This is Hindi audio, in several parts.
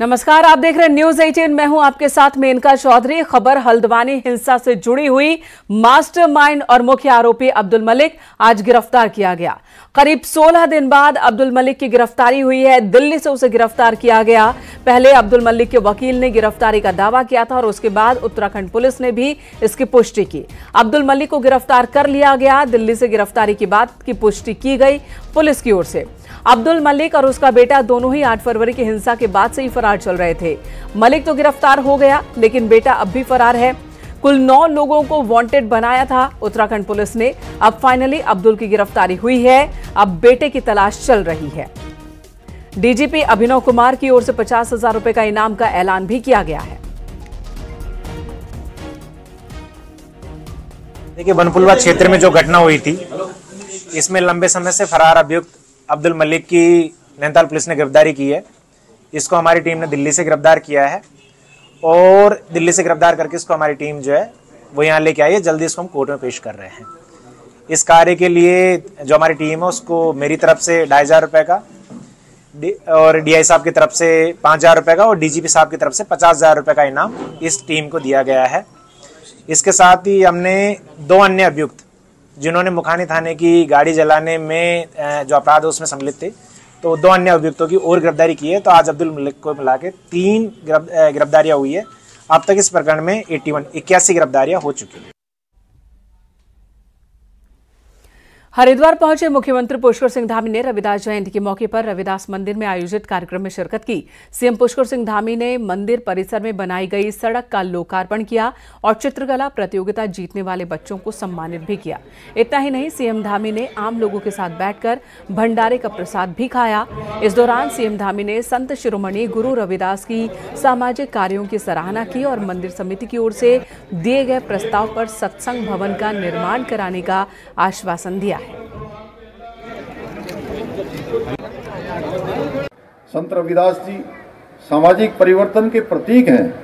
नमस्कार, आप देख रहे हैं न्यूज 18। मैं हूं आपके साथ मेनका चौधरी। खबर हल्द्वानी हिंसा से जुड़ी हुई मास्टरमाइंड और मुख्य आरोपी अब्दुल मलिक आज गिरफ्तार किया गया। करीब 16 दिन बाद अब्दुल मलिक की गिरफ्तारी हुई है। दिल्ली से उसे गिरफ्तार किया गया। पहले अब्दुल मलिक के वकील ने गिरफ्तारी का दावा किया था और उसके बाद उत्तराखंड पुलिस ने भी इसकी पुष्टि की। अब्दुल मलिक को गिरफ्तार कर लिया गया। दिल्ली से गिरफ्तारी की बात की पुष्टि की गई पुलिस की ओर से। अब्दुल मलिक और उसका बेटा दोनों ही 8 फरवरी की हिंसा के बाद से ही फरार चल रहे थे। मलिक तो गिरफ्तार हो गया, लेकिन बेटा अब भी फरार है। कुल 9 लोगों को वांटेड बनाया था उत्तराखंड पुलिस ने। अब फाइनली अब्दुल की गिरफ्तारी हुई है। अब बेटे की तलाश चल रही है। डीजीपी अभिनव कुमार की ओर से 50,000 रुपए का इनाम का ऐलान भी किया गया है। देखिए, बनपुलवा क्षेत्र में जो घटना हुई थी, इसमें लंबे समय से फरार अभियुक्त अब्दुल मलिक की नैनीताल पुलिस ने गिरफ्तारी की है। इसको हमारी टीम ने दिल्ली से गिरफ्तार किया है और दिल्ली से गिरफ्तार करके इसको हमारी टीम जो है वो यहाँ लेके आई है। जल्दी इसको हम कोर्ट में पेश कर रहे हैं। इस कार्य के लिए जो हमारी टीम है उसको मेरी तरफ से 2,500 रुपये का और डीआई साहब की तरफ से 5,000 रुपये का और डीजीपी साहब की तरफ से 50,000 रुपये का इनाम इस टीम को दिया गया है। इसके साथ ही हमने 2 अन्य अभियुक्त जिन्होंने मुखानी थाने की गाड़ी जलाने में जो अपराध उसमें सम्मिलित थे, तो 2 अन्य अभियुक्तों की और गिरफ्तारी की है। तो आज अब्दुल मलिक को मिला के 3 गिरफ्तारियां हुई है। अब तक इस प्रकरण में 81 गिरफ्तारियां हो चुकी हैं। हरिद्वार पहुंचे मुख्यमंत्री पुष्कर सिंह धामी ने रविदास जयंती के मौके पर रविदास मंदिर में आयोजित कार्यक्रम में शिरकत की। सीएम पुष्कर सिंह धामी ने मंदिर परिसर में बनाई गई सड़क का लोकार्पण किया और चित्रकला प्रतियोगिता जीतने वाले बच्चों को सम्मानित भी किया। इतना ही नहीं, सीएम धामी ने आम लोगों के साथ बैठकर भंडारे का प्रसाद भी खाया। इस दौरान सीएम धामी ने संत शिरोमणि गुरु रविदास की सामाजिक कार्यों की सराहना की और मंदिर समिति की ओर से दिए गए प्रस्ताव पर सत्संग भवन का निर्माण कराने का आश्वासन दिया। संत रविदास जी सामाजिक परिवर्तन के प्रतीक हैं,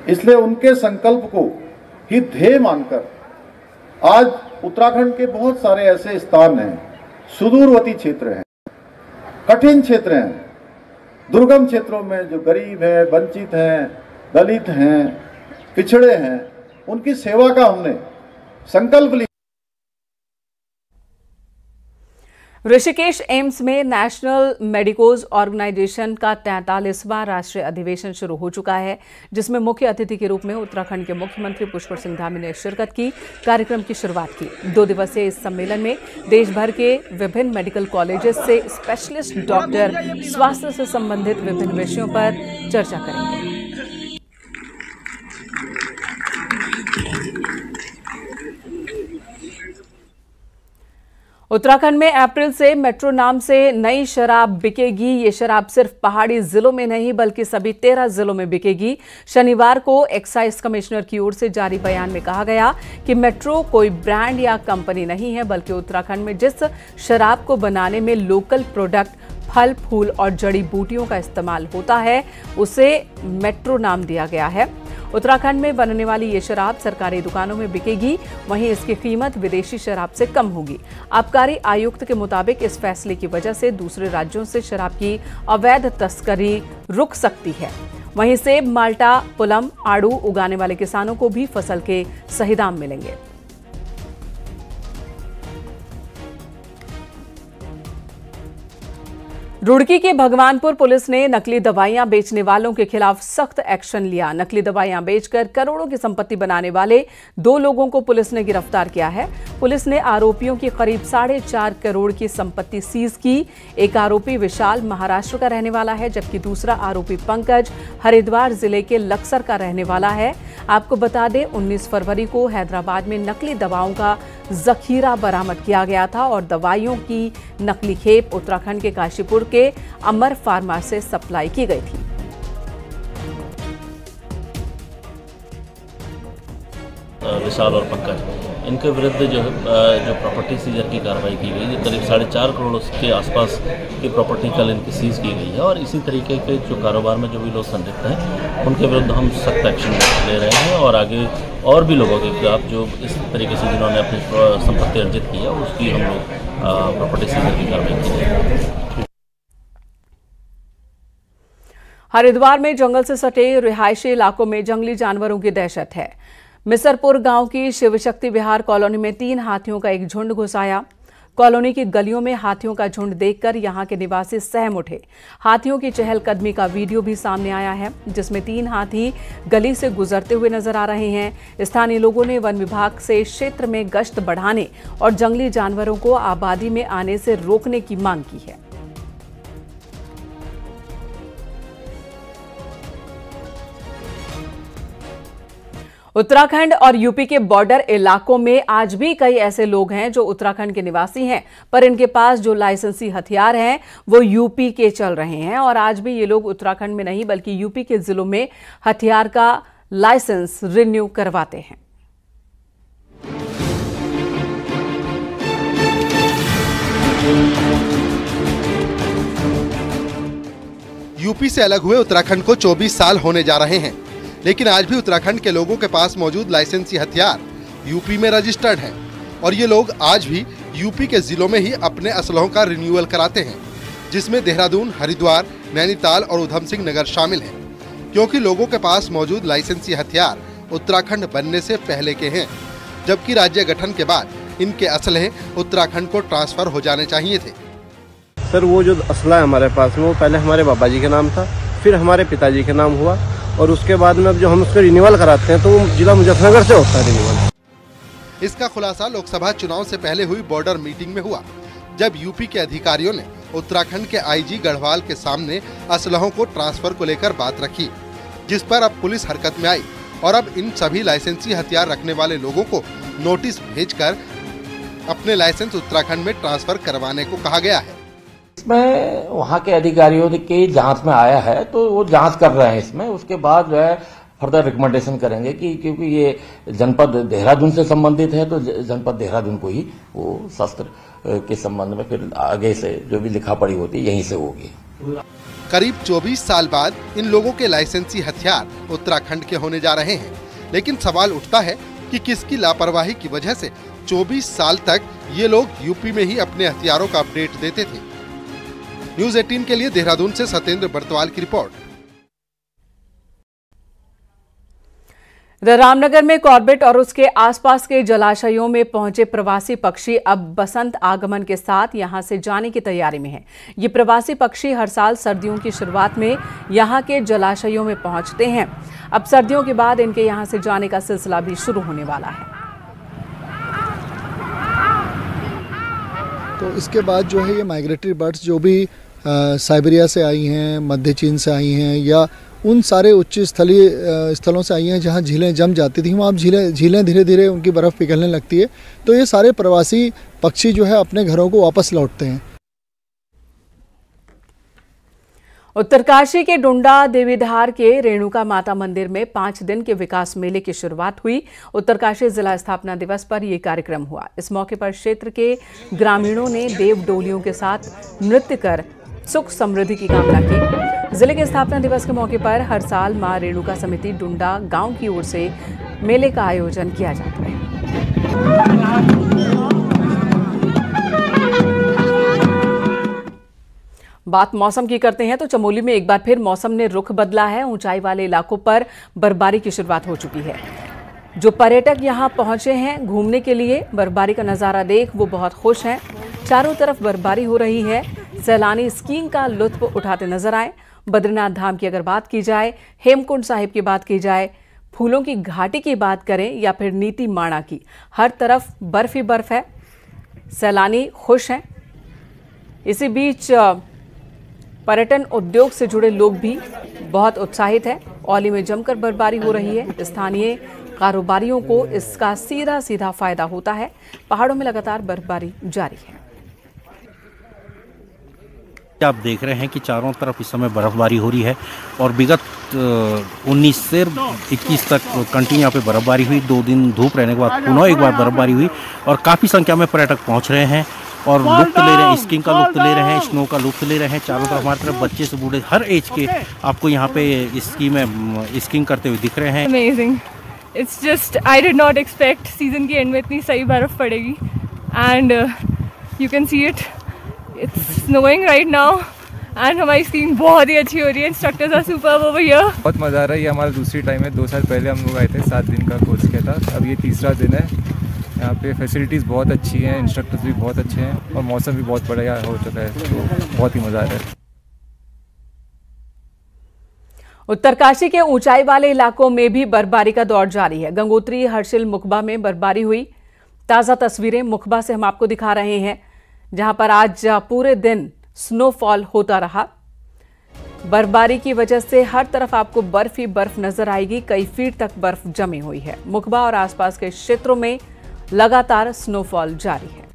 इसलिए उनके संकल्प को ही ध्येय मानकर आज उत्तराखंड के बहुत सारे ऐसे स्थान हैं, सुदूरवर्ती क्षेत्र हैं, कठिन क्षेत्र हैं, दुर्गम क्षेत्रों में जो गरीब हैं, वंचित हैं, दलित हैं, पिछड़े हैं, उनकी सेवा का हमने संकल्प लिया। ऋषिकेश एम्स में नेशनल मेडिकोज ऑर्गेनाइजेशन का 43वां राष्ट्रीय अधिवेशन शुरू हो चुका है, जिसमें मुख्य अतिथि के रूप में उत्तराखंड के मुख्यमंत्री पुष्कर सिंह धामी ने शिरकत की। कार्यक्रम की शुरुआत की। 2 दिवसीय इस सम्मेलन में देश भर के विभिन्न मेडिकल कॉलेजेस से स्पेशलिस्ट डॉक्टर स्वास्थ्य से संबंधित विभिन्न विषयों पर चर्चा करेंगे। उत्तराखंड में अप्रैल से मेट्रो नाम से नई शराब बिकेगी। ये शराब सिर्फ पहाड़ी जिलों में नहीं बल्कि सभी 13 जिलों में बिकेगी। शनिवार को एक्साइज कमिश्नर की ओर से जारी बयान में कहा गया कि मेट्रो कोई ब्रांड या कंपनी नहीं है, बल्कि उत्तराखंड में जिस शराब को बनाने में लोकल प्रोडक्ट, फल, फूल और जड़ी बूटियों का इस्तेमाल होता है, उसे मेट्रो नाम दिया गया है। उत्तराखंड में बनने वाली ये शराब सरकारी दुकानों में बिकेगी, वहीं इसकी कीमत विदेशी शराब से कम होगी। आबकारी आयुक्त के मुताबिक इस फैसले की वजह से दूसरे राज्यों से शराब की अवैध तस्करी रुक सकती है। वहीं सेब, माल्टा, पुलम, आड़ू उगाने वाले किसानों को भी फसल के सही दाम मिलेंगे। रुड़की के भगवानपुर पुलिस ने नकली दवाइयां बेचने वालों के खिलाफ सख्त एक्शन लिया। नकली दवाइयां बेचकर करोड़ों की संपत्ति बनाने वाले 2 लोगों को पुलिस ने गिरफ्तार किया है। पुलिस ने आरोपियों की करीब 4.5 करोड़ की संपत्ति सीज की। एक आरोपी विशाल महाराष्ट्र का रहने वाला है, जबकि दूसरा आरोपी पंकज हरिद्वार जिले के लक्सर का रहने वाला है। आपको बता दें, 19 फरवरी को हैदराबाद में नकली दवाओं का जखीरा बरामद किया गया था और दवाइयों की नकली खेप उत्तराखंड के काशीपुर के अमर फार्मा से सप्लाई की गई थी। विशाल और पंकज, इनके विरुद्ध जो प्रॉपर्टी सीजर की कार्रवाई की गई, करीब 4.5 करोड़ के आसपास की प्रॉपर्टी कल इनकी सीज की गई है। और इसी तरीके के जो कारोबार में जो भी लोग संलिप्त हैं, उनके विरुद्ध हम सख्त एक्शन ले रहे हैं और आगे और भी लोगों के खिलाफ जो इस तरीके से जिन्होंने अपनी संपत्ति अर्जित की है, उसकी हम लोग प्रॉपर्टी सीजर की कार्रवाई की है। हरिद्वार में जंगल से सटे रिहायशी इलाकों में जंगली जानवरों की दहशत है। मिसरपुर गांव की शिवशक्ति विहार कॉलोनी में 3 हाथियों का एक झुंड घुस आया। कॉलोनी की गलियों में हाथियों का झुंड देखकर यहां के निवासी सहम उठे। हाथियों की चहलकदमी का वीडियो भी सामने आया है, जिसमें 3 हाथी गली से गुजरते हुए नजर आ रहे हैं। स्थानीय लोगों ने वन विभाग से क्षेत्र में गश्त बढ़ाने और जंगली जानवरों को आबादी में आने से रोकने की मांग की है। उत्तराखंड और यूपी के बॉर्डर इलाकों में आज भी कई ऐसे लोग हैं जो उत्तराखंड के निवासी हैं, पर इनके पास जो लाइसेंसी हथियार हैं वो यूपी के चल रहे हैं। और आज भी ये लोग उत्तराखंड में नहीं बल्कि यूपी के जिलों में हथियार का लाइसेंस रिन्यू करवाते हैं। यूपी से अलग हुए उत्तराखंड को 24 साल होने जा रहे हैं, लेकिन आज भी उत्तराखंड के लोगों के पास मौजूद लाइसेंसी हथियार यूपी में रजिस्टर्ड हैं और ये लोग आज भी यूपी के जिलों में ही अपने असलहों का रिन्यूअल कराते हैं, जिसमें देहरादून, हरिद्वार, नैनीताल और उधम सिंह नगर शामिल हैं, क्योंकि लोगों के पास मौजूद लाइसेंसी हथियार उत्तराखंड बनने से पहले के हैं, जबकि राज्य गठन के बाद इनके असलहे उत्तराखंड को ट्रांसफर हो जाने चाहिए थे। सर, वो जो असला है हमारे पास में वो पहले हमारे बाबा जी के नाम था, फिर हमारे पिताजी के नाम हुआ और उसके बाद में अब जो हम उसका रिन्यूअल कराते हैं तो वो जिला मुजफ्फरनगर से होता है रिन्यूअल। इसका खुलासा लोकसभा चुनाव से पहले हुई बॉर्डर मीटिंग में हुआ, जब यूपी के अधिकारियों ने उत्तराखंड के आईजी गढ़वाल के सामने असलहों को ट्रांसफर को लेकर बात रखी, जिस पर अब पुलिस हरकत में आई और अब इन सभी लाइसेंसी हथियार रखने वाले लोगों को नोटिस भेजकर अपने लाइसेंस उत्तराखंड में ट्रांसफर करवाने को कहा गया है। इसमें वहाँ के अधिकारियों की जांच में आया है तो वो जांच कर रहे हैं इसमें, उसके बाद जो है फर्दर रिकमेंडेशन करेंगे कि क्योंकि ये जनपद देहरादून से संबंधित है तो जनपद देहरादून को ही वो शस्त्र के संबंध में फिर आगे से जो भी लिखा पढ़ी होती है यहीं से होगी। करीब 24 साल बाद इन लोगों के लाइसेंसी हथियार उत्तराखंड के होने जा रहे हैं, लेकिन सवाल उठता है कि किसकी लापरवाही की वजह से 24 साल तक ये लोग यूपी में ही अपने हथियारों का अपडेट देते थे। न्यूज़ 18 के लिए देहरादून से सत्येंद्र बर्तवाल की रिपोर्ट। रामनगर में कॉर्बेट और उसके आसपास के जलाशयों में पहुंचे प्रवासी पक्षी अब बसंत आगमन के साथ यहां से जाने की तैयारी में हैं। ये प्रवासी पक्षी हर साल सर्दियों की शुरुआत में यहां के जलाशयों में पहुंचते हैं। अब सर्दियों के बाद इनके यहां से जाने का सिलसिला भी शुरू होने वाला है। तो इसके बाद जो है ये माइग्रेटरी बर्ड्स जो भी साइबेरिया से आई हैं, मध्य चीन से आई हैं या उन सारे उच्च स्थलीय स्थलों से आई हैं जहाँ झीलें जम जाती थी, वहाँ अब झीलें धीरे धीरे उनकी बर्फ़ पिघलने लगती है, तो ये सारे प्रवासी पक्षी जो है अपने घरों को वापस लौटते हैं। उत्तरकाशी के डुंडा देवीधार के रेणुका माता मंदिर में 5 दिन के विकास मेले की शुरुआत हुई। उत्तरकाशी जिला स्थापना दिवस पर यह कार्यक्रम हुआ। इस मौके पर क्षेत्र के ग्रामीणों ने देव डोलियों के साथ नृत्य कर सुख समृद्धि की कामना की। जिले के स्थापना दिवस के मौके पर हर साल मां रेणुका समिति डुंडा गांव की ओर से मेले का आयोजन किया जाता है। बात मौसम की करते हैं तो चमोली में एक बार फिर मौसम ने रुख बदला है। ऊंचाई वाले इलाकों पर बर्फबारी की शुरुआत हो चुकी है। जो पर्यटक यहां पहुंचे हैं घूमने के लिए, बर्फबारी का नज़ारा देख वो बहुत खुश हैं। चारों तरफ बर्फबारी हो रही है। सैलानी स्कीइंग का लुत्फ उठाते नजर आए। बद्रीनाथ धाम की अगर बात की जाए, हेमकुंड साहिब की बात की जाए, फूलों की घाटी की बात करें या फिर नीति माणा की, हर तरफ बर्फ ही बर्फ है। सैलानी खुश हैं। इसी बीच पर्यटन उद्योग से जुड़े लोग भी बहुत उत्साहित हैं। औली में जमकर बर्फबारी हो रही है। स्थानीय कारोबारियों को इसका सीधा सीधा फायदा होता है। पहाड़ों में लगातार बर्फबारी जारी है। आप देख रहे हैं कि चारों तरफ इस समय बर्फबारी हो रही है और विगत 19 से 21 तक कंटिन्यू यहाँ पे बर्फबारी हुई। 2 दिन धूप रहने के बाद पुनः एक बार बर्फबारी हुई और काफ़ी संख्या में पर्यटक पहुँच रहे हैं और लुत्फ ले रहे हैं, स्कीइंग का लुत्फ ले रहे हैं, स्नो का लुत्फ ले रहे हैं। चारों तरफ हमारी तरफ बच्चे से बूढ़े हर एज के आपको यहाँ पे स्कीइंग करते हुए दिख रहे हैं। Amazing. It's just I did not expect season के एंड में इतनी सही बर्फ पड़ेगी and you can see it. It's snowing right now and हमारी स्कीइंग बहुत ही अच्छी हो रही है। Instructors are superb over here. बहुत मज़ा आ रहा है। ये हमारा दूसरी टाइम है। 2 साल पहले हम लोग आए थे, 7 दिन का कोर्स किया था। अब ये तीसरा दिन है। यहाँ पे फैसिलिटीज़ बहुत अच्छी हैं, इंस्ट्रक्टर्स भी बहुत अच्छे हैं और मौसम भी बहुत बढ़िया हो चुका है, तो बहुत ही मज़ा आ रहा है। उत्तरकाशी के ऊंचाई वाले इलाकों में भी बर्फबारी का दौर जारी है। गंगोत्री, हर्षिल, मुखबा में बर्फबारी हुई। ताज़ा तस्वीरें मुखबा से हम आपको दिखा रहे हैं, जहां पर आज पूरे दिन स्नोफॉल होता रहा। बर्फबारी की वजह से हर तरफ आपको बर्फ ही बर्फ नजर आएगी। कई फीट तक बर्फ जमी हुई है। मुखबा और आसपास के क्षेत्रों में लगातार स्नोफॉल जारी है।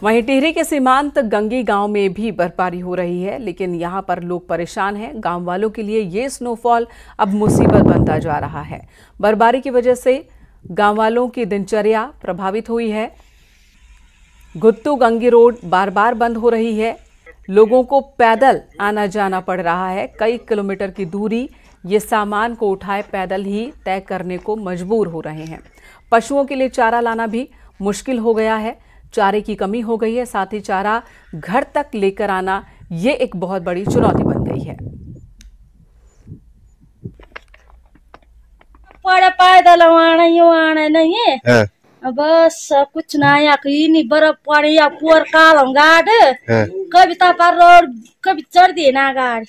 वहीं टिहरी के सीमांत गंगी गांव में भी बर्फबारी हो रही है, लेकिन यहां पर लोग परेशान हैं। गांव वालों के लिए ये स्नोफॉल अब मुसीबत बनता जा रहा है। बर्फबारी की वजह से गांव वालों की दिनचर्या प्रभावित हुई है। गुत्तू गंगी रोड बार बार बंद हो रही है। लोगों को पैदल आना जाना पड़ रहा है। कई किलोमीटर की दूरी ये सामान को उठाए पैदल ही तय करने को मजबूर हो रहे हैं। पशुओं के लिए चारा लाना भी मुश्किल हो गया है। चारे की कमी हो गई है, साथ ही चारा घर तक लेकर आना ये एक बहुत बड़ी चुनौती बन गई है। पैदल आना नहीं है। बस कुछ ना या नहीं बर्फ पड़े या पूर कालम गाड़ कभी तापा रोड कभी चढ़ दिए ना गाड़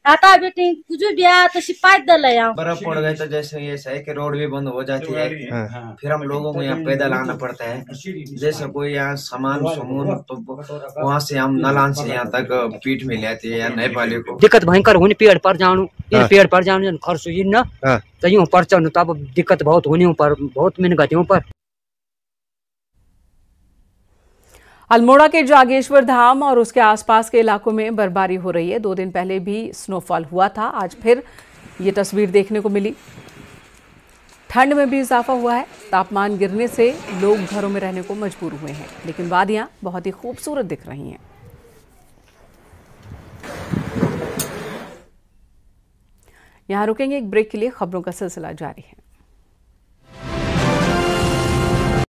आता बेटी कुछ भी तो पैदल बर्फ पड़ गई तो जैसे ये है कि रोड भी बंद हो जाती है। फिर हम लोगों को यहाँ पैदल आना पड़ता है। जैसे कोई यहाँ सामान तो वहाँ से हम नालान से यहाँ तक पीठ मिल जाती है या नए पाले को दिक्कत भयंकर होनी। पेड़ पर जाऊँ पेड़ पर जाऊँ खर्च हुई ना तो यूँ पर चढ़ तब दिक्कत बहुत होनी पर बहुत मैंने गतियों पर। अल्मोड़ा के जागेश्वर धाम और उसके आसपास के इलाकों में बर्फबारी हो रही है। 2 दिन पहले भी स्नोफॉल हुआ था। आज फिर ये तस्वीर देखने को मिली। ठंड में भी इजाफा हुआ है। तापमान गिरने से लोग घरों में रहने को मजबूर हुए हैं, लेकिन वादियां बहुत ही खूबसूरत दिख रही हैं। यहां रुकेंगे एक ब्रेक के लिए। खबरों का सिलसिला जारी है।